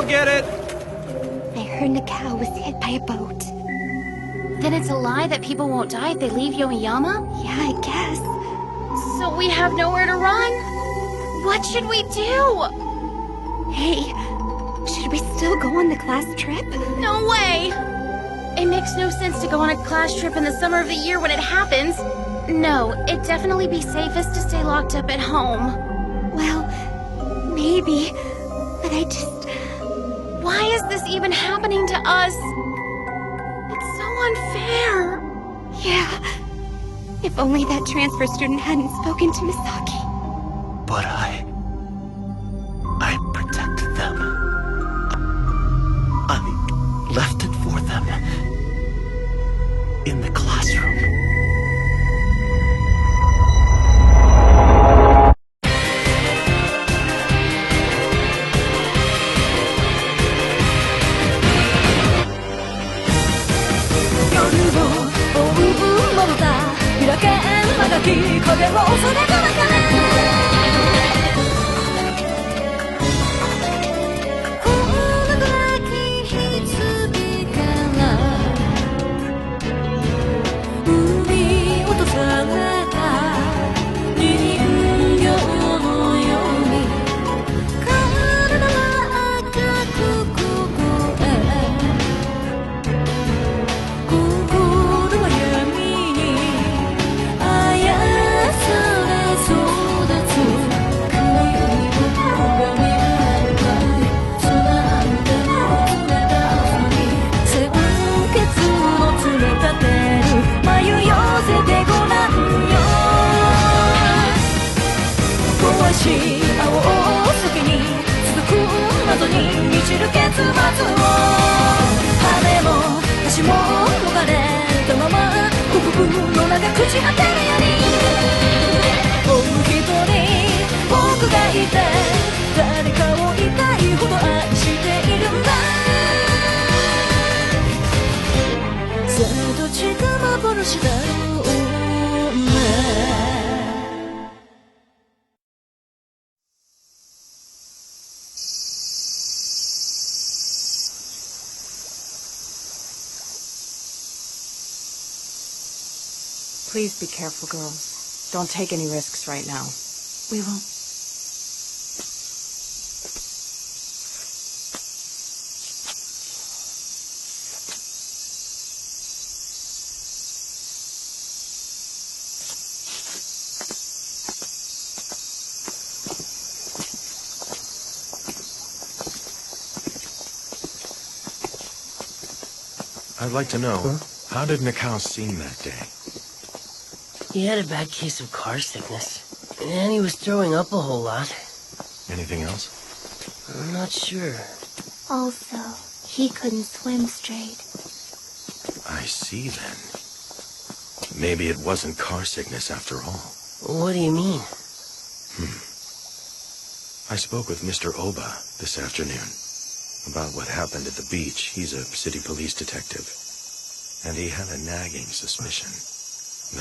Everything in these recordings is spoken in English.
I'll get it! I heard Nakao was hit by a boat. Then it's a lie that people won't die if they leave Yomiyama? Yeah, I guess. So we have nowhere to run? What should we do? Hey, should we still go on the class trip? No way! It makes no sense to go on a class trip in the summer of the year when it happens. No, it'd definitely be safest to stay locked up at home. Well, maybe, but I just... Why is this even happening to us? It's so unfair. Yeah. If only that transfer student hadn't spoken to Misaki. But I protected them. I left it for them. In the classroom. Please be careful, girls. Don't take any risks right now. We won't. I'd like to know, how did Nakao seem that day? He had a bad case of car sickness, and he was throwing up a whole lot. Anything else? I'm not sure. Also, he couldn't swim straight. I see then. Maybe it wasn't car sickness after all. What do you mean? I spoke with Mr. Oba this afternoon about what happened at the beach. He's a city police detective, and he had a nagging suspicion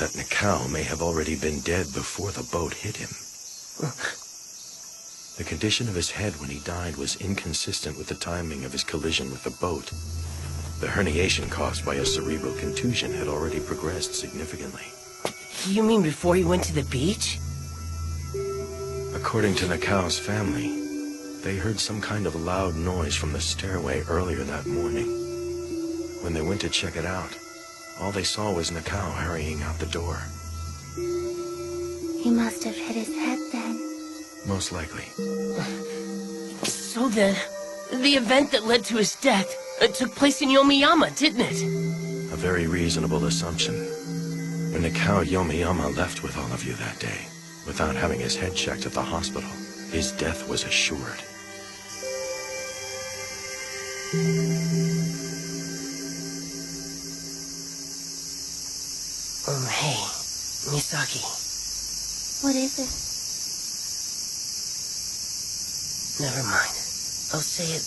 that Nakao may have already been dead before the boat hit him. The condition of his head when he died was inconsistent with the timing of his collision with the boat. The herniation caused by a cerebral contusion had already progressed significantly. You mean before he went to the beach? According to Nakao's family, they heard some kind of loud noise from the stairway earlier that morning. When they went to check it out, all they saw was Nakao hurrying out the door. He must have hit his head then. Most likely. So then, the event that led to his death took place in Yomiyama, didn't it? A very reasonable assumption. When Nakao Yomiyama left with all of you that day, without having his head checked at the hospital, his death was assured. Hey, Misaki. What is it? Never mind. I'll say it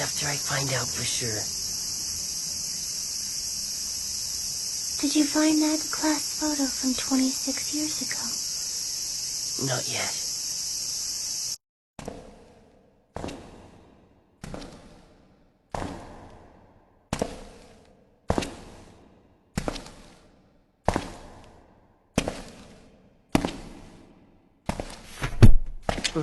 after I find out for sure. Did you find that class photo from 26 years ago? Not yet. All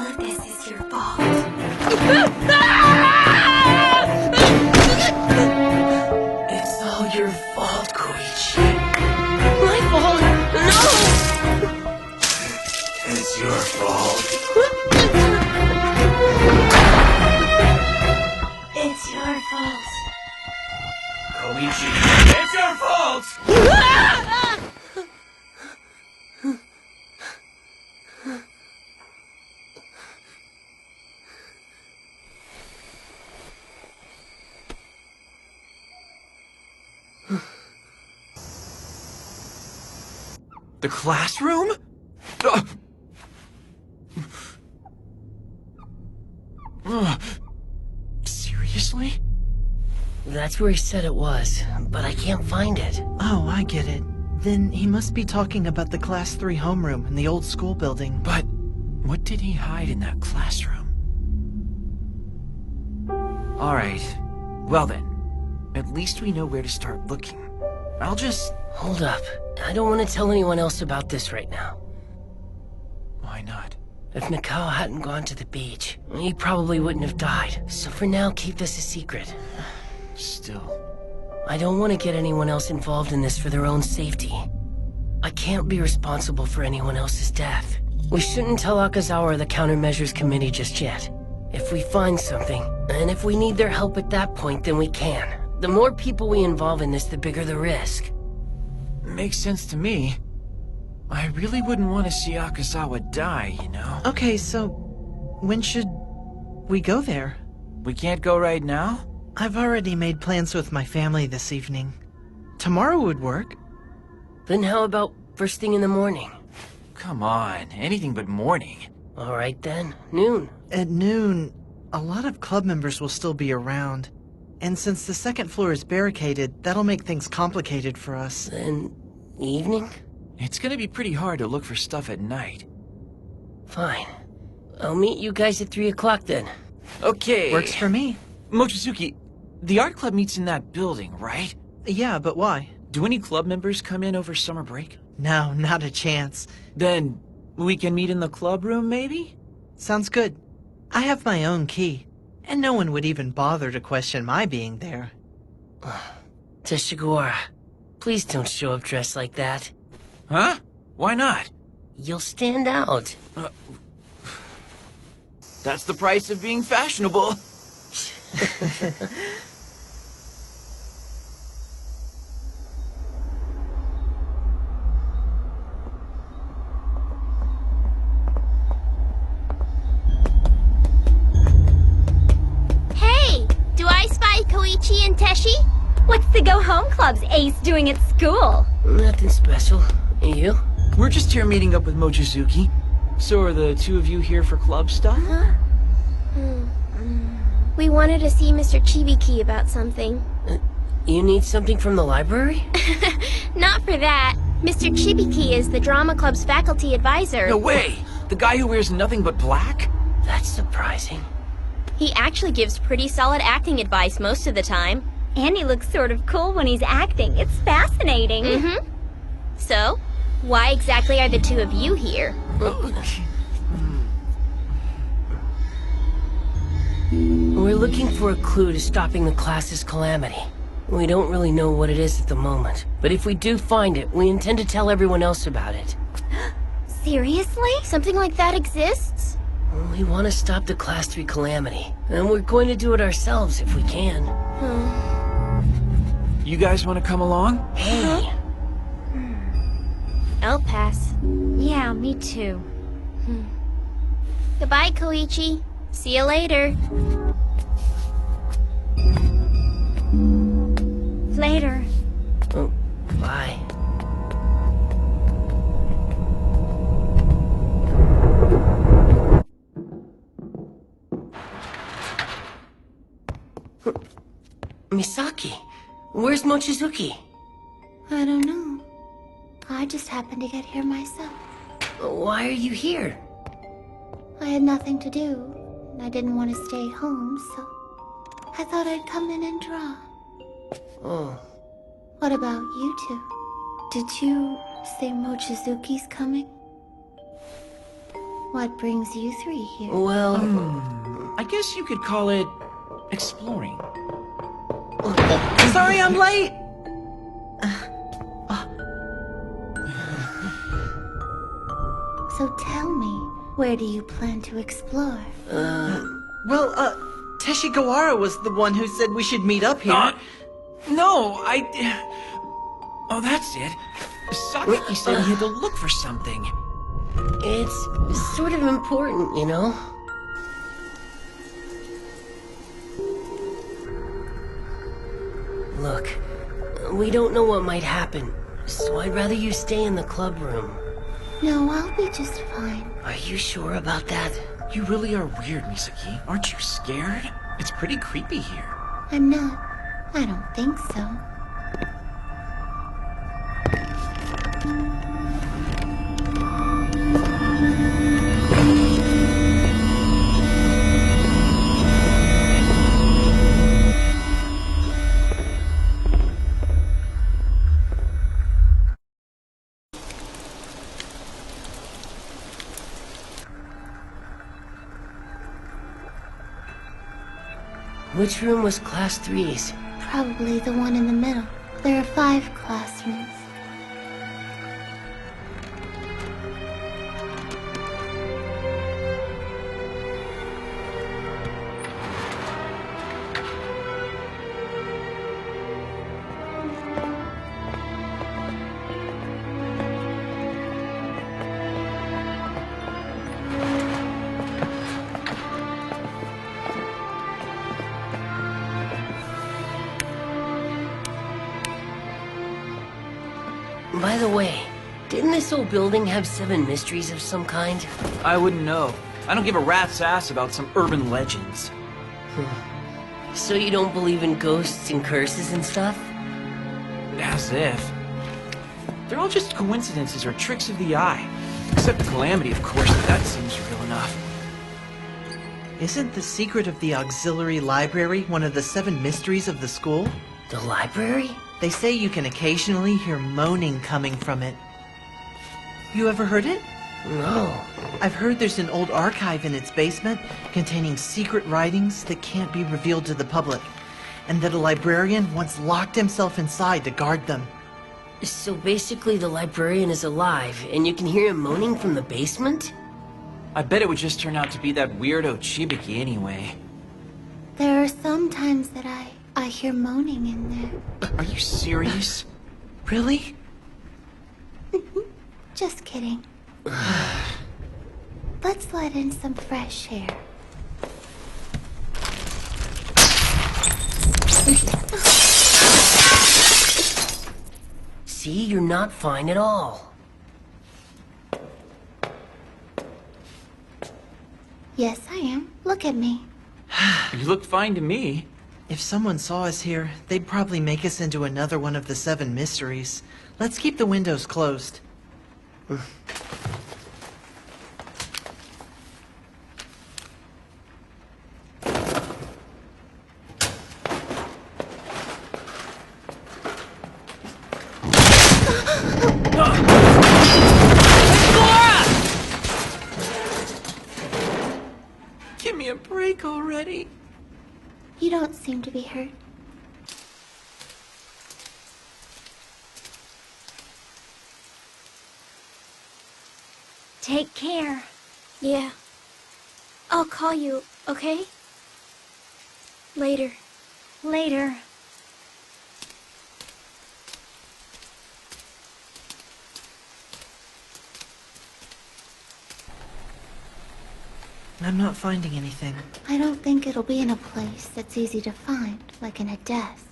of this is your fault. It's all your fault, Koichi. My fault? No! It's your fault. It's your fault. Koichi, it's your fault! The classroom? Seriously? That's where he said it was, but I can't find it. Oh, I get it. Then he must be talking about the Class 3 homeroom in the old school building. But what did he hide in that classroom? Alright. Well then, at least we know where to start looking. I'll just... Hold up. I don't want to tell anyone else about this right now. Why not? If Nikao hadn't gone to the beach, he probably wouldn't have died. So for now, keep this a secret. Still... I don't want to get anyone else involved in this for their own safety. I can't be responsible for anyone else's death. We shouldn't tell Akazawa or the Countermeasures Committee just yet. If we find something, and if we need their help at that point, then we can. The more people we involve in this, the bigger the risk. Makes sense to me. I really wouldn't want to see Akazawa die, you know? Okay, so when should we go there? We can't go right now? I've already made plans with my family this evening. Tomorrow would work. Then how about first thing in the morning? Come on, anything but morning. All right then, noon. At noon, a lot of club members will still be around. And since the second floor is barricaded, that'll make things complicated for us. Then evening? It's gonna be pretty hard to look for stuff at night. Fine. I'll meet you guys at 3 o'clock then. Okay. Works for me. Mochizuki, the art club meets in that building, right? Yeah, but why? Do any club members come in over summer break? No, not a chance. Then we can meet in the club room, maybe? Sounds good. I have my own key. And no one would even bother to question my being there. Teshigawara, please don't show up dressed like that. Huh? Why not? You'll stand out. That's the price of being fashionable. Hey! Do I spy Koichi and Teshi? What's the Go Home Club's ace doing at school? Nothing special. And you? We're just here meeting up with Mochizuki. So are the two of you here for club stuff? We wanted to see Mr. Chibiki about something. You need something from the library? Not for that. Mr. Chibiki is the drama club's faculty advisor. No way! The guy who wears nothing but black? That's surprising. He actually gives pretty solid acting advice most of the time. And he looks sort of cool when he's acting. It's fascinating. Mm-hmm. So, why exactly are the two of you here? We're looking for a clue to stopping the class's calamity. We don't really know what it is at the moment, but if we do find it, we intend to tell everyone else about it. Seriously? Something like that exists? We want to stop the Class 3 calamity, and we're going to do it ourselves if we can. You guys want to come along? Hey! I'll pass. Yeah, me too. Goodbye, Koichi. See you later. Later. Oh, bye. Misaki, where's Mochizuki? I don't know. I just happened to get here myself. Why are you here? I had nothing to do, and I didn't want to stay home, so I thought I'd come in and draw. Oh, What about you two? Did you say Mochizuki's coming? What brings you three here? well... I guess you could call it exploring. Sorry I'm late! So tell me, where do you plan to explore? Well, Teshigawara was the one who said we should meet up here. No, Oh, that's it. Sakaki said he had to look for something. It's sort of important, you know? Look, we don't know what might happen, so I'd rather you stay in the club room. No, I'll be just fine. Are you sure about that? You really are weird, Misaki. Aren't you scared? It's pretty creepy here. I'm not. I don't think so. Which room was Class 3's? Probably the one in the middle. There are 5 classrooms. By the way, didn't this old building have 7 mysteries of some kind? I wouldn't know. I don't give a rat's ass about some urban legends. So you don't believe in ghosts and curses and stuff? As if. They're all just coincidences or tricks of the eye. Except Calamity, of course, that seems real enough. Isn't the secret of the auxiliary library one of the 7 mysteries of the school? The library? They say you can occasionally hear moaning coming from it. You ever heard it? No. I've heard there's an old archive in its basement containing secret writings that can't be revealed to the public, and that a librarian once locked himself inside to guard them. So basically the librarian is alive, and you can hear him moaning from the basement? I bet it would just turn out to be that weirdo Chibiki anyway. There are some times that I hear moaning in there. Are you serious? Really? Just kidding. Let's let in some fresh air. See, you're not fine at all. Yes, I am. Look at me. You look fine to me. If someone saw us here, they'd probably make us into another one of the 7 mysteries. Let's keep the windows closed. Give me a break already. You don't seem to be hurt. Take care. Yeah. I'll call you, okay? Later. Later. I'm not finding anything. I don't think it'll be in a place that's easy to find, like in a desk.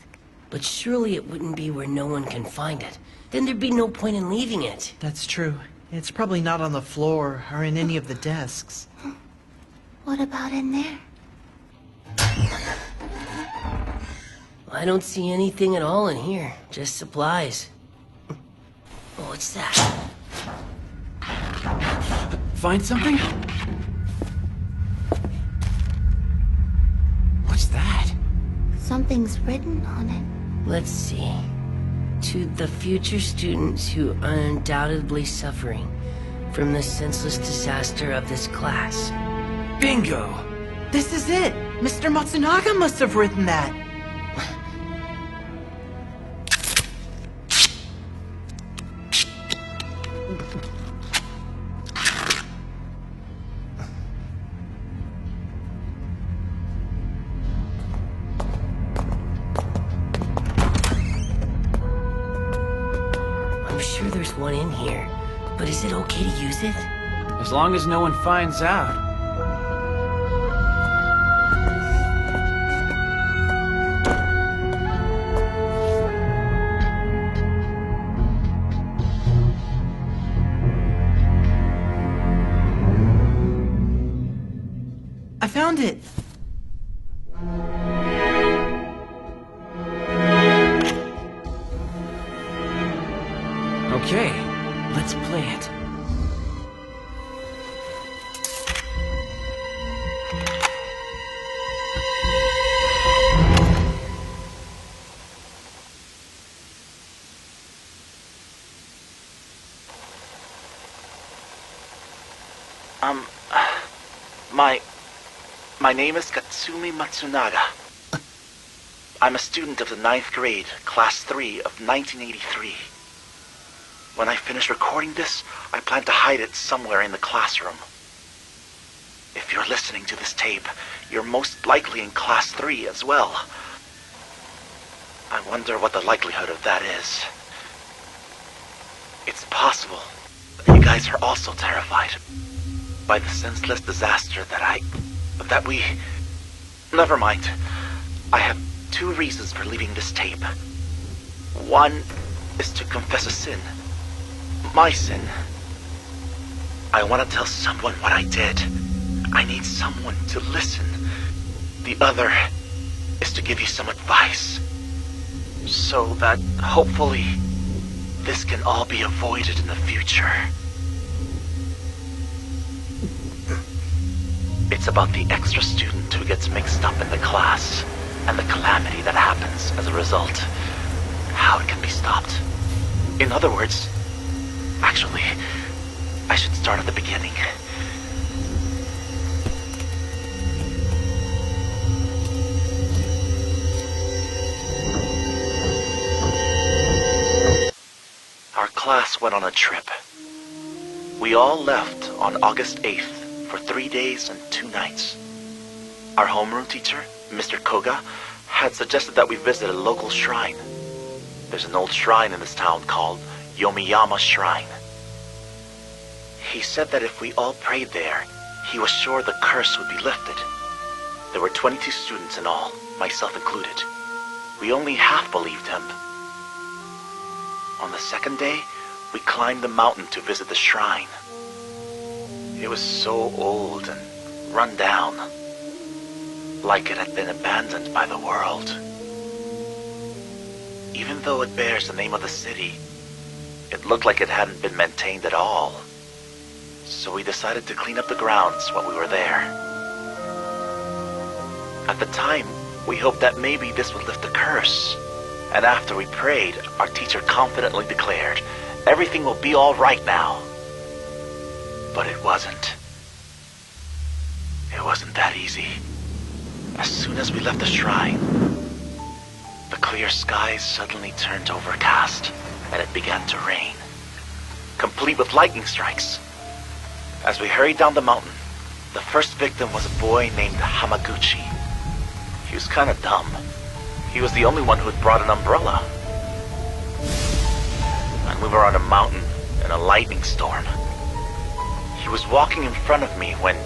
But surely it wouldn't be where no one can find it. Then there'd be no point in leaving it. That's true. It's probably not on the floor or in any of the desks. What about in there? I don't see anything at all in here. Just supplies. Oh, what's that? Find something? What's that? Something's written on it. Let's see. To the future students who are undoubtedly suffering from the senseless disaster of this class. Bingo! This is it! Mr. Matsunaga must have written that! I'm sure there's one in here, but is it okay to use it? As long as no one finds out. I found it! Okay, let's play it. My name is Katsumi Matsunaga. I'm a student of the 9th grade, Class 3 of 1983. When I finish recording this, I plan to hide it somewhere in the classroom. If you're listening to this tape, you're most likely in Class 3 as well. I wonder what the likelihood of that is. It's possible that you guys are also terrified by the senseless disaster that we... Never mind. I have 2 reasons for leaving this tape. One is to confess a sin. My sin. I want to tell someone what I did. I need someone to listen. The other is to give you some advice. So that, hopefully, this can all be avoided in the future. It's about the extra student who gets mixed up in the class, and the calamity that happens as a result. How it can be stopped. In other words, actually, I should start at the beginning. Our class went on a trip. We all left on August 8th. For 3 days and 2 nights. Our homeroom teacher, Mr. Koga, had suggested that we visit a local shrine. There's an old shrine in this town called Yomiyama Shrine. He said that if we all prayed there, he was sure the curse would be lifted. There were 22 students in all, myself included. We only half believed him. On the second day, we climbed the mountain to visit the shrine. It was so old and run down, like it had been abandoned by the world. Even though it bears the name of the city, it looked like it hadn't been maintained at all. So we decided to clean up the grounds while we were there. At the time, we hoped that maybe this would lift the curse. And after we prayed, our teacher confidently declared, "Everything will be all right now." But it wasn't. It wasn't that easy. As soon as we left the shrine, the clear skies suddenly turned overcast, and it began to rain, complete with lightning strikes. As we hurried down the mountain, the first victim was a boy named Hamaguchi. He was kind of dumb. He was the only one who had brought an umbrella. And we were on a mountain in a lightning storm. He was walking in front of me when,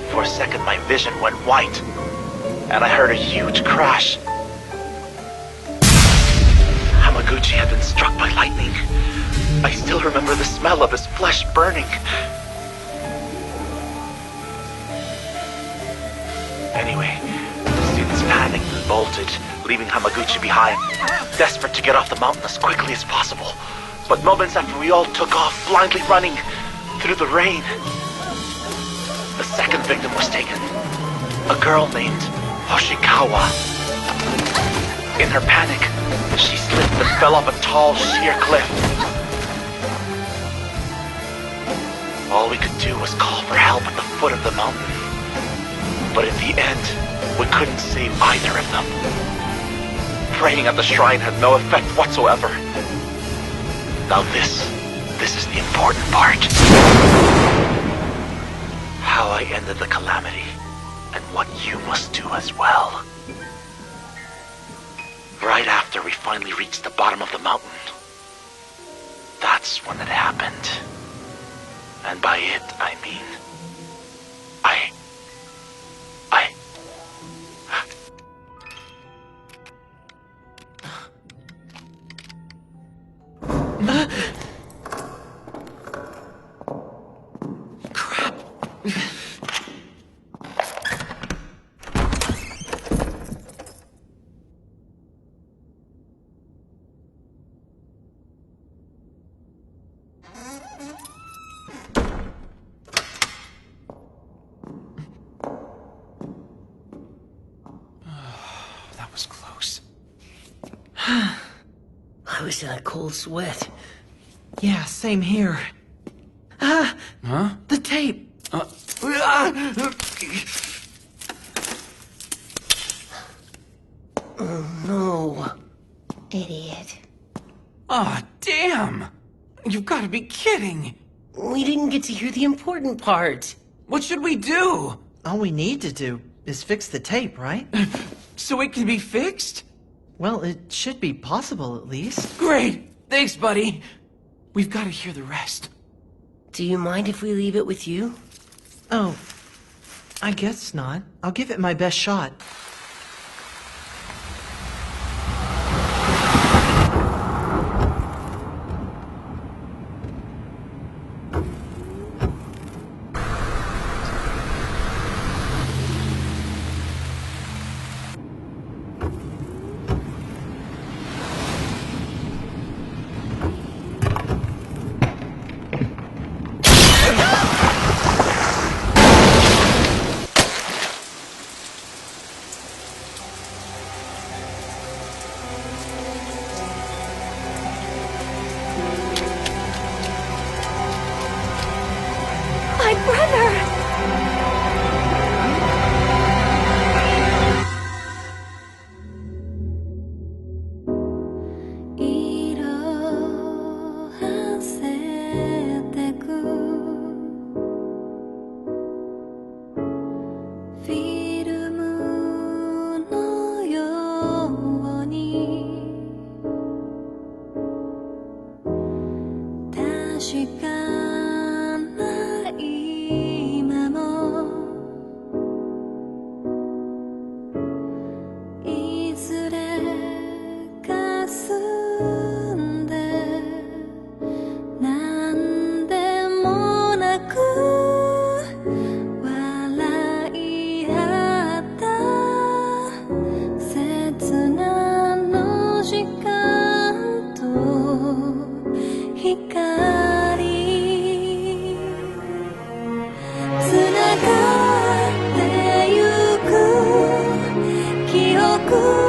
for a second, my vision went white, and I heard a huge crash. Hamaguchi had been struck by lightning. I still remember the smell of his flesh burning. Anyway, the students panicked and bolted, leaving Hamaguchi behind, desperate to get off the mountain as quickly as possible. But moments after we all took off, blindly running through the rain, the second victim was taken. A girl named Hoshikawa. In her panic, she slipped and fell off a tall, sheer cliff. All we could do was call for help at the foot of the mountain. But in the end, we couldn't save either of them. Praying at the shrine had no effect whatsoever. Now this is the important part. How I ended the calamity, and what you must do as well. Right after we finally reached the bottom of the mountain, that's when it happened. And by it, I mean, Crap. That was close. I was in a cold sweat. Yeah, same here. Ah! Huh? The tape! No. Idiot. Aw, damn! You've got to be kidding! We didn't get to hear the important part. What should we do? All we need to do is fix the tape, right? So it can be fixed? Well, it should be possible at least. Great! Thanks, buddy! We've got to hear the rest. Do you mind if we leave it with you? Oh, I guess not. I'll give it my best shot. My brother! "つながってゆく記憶」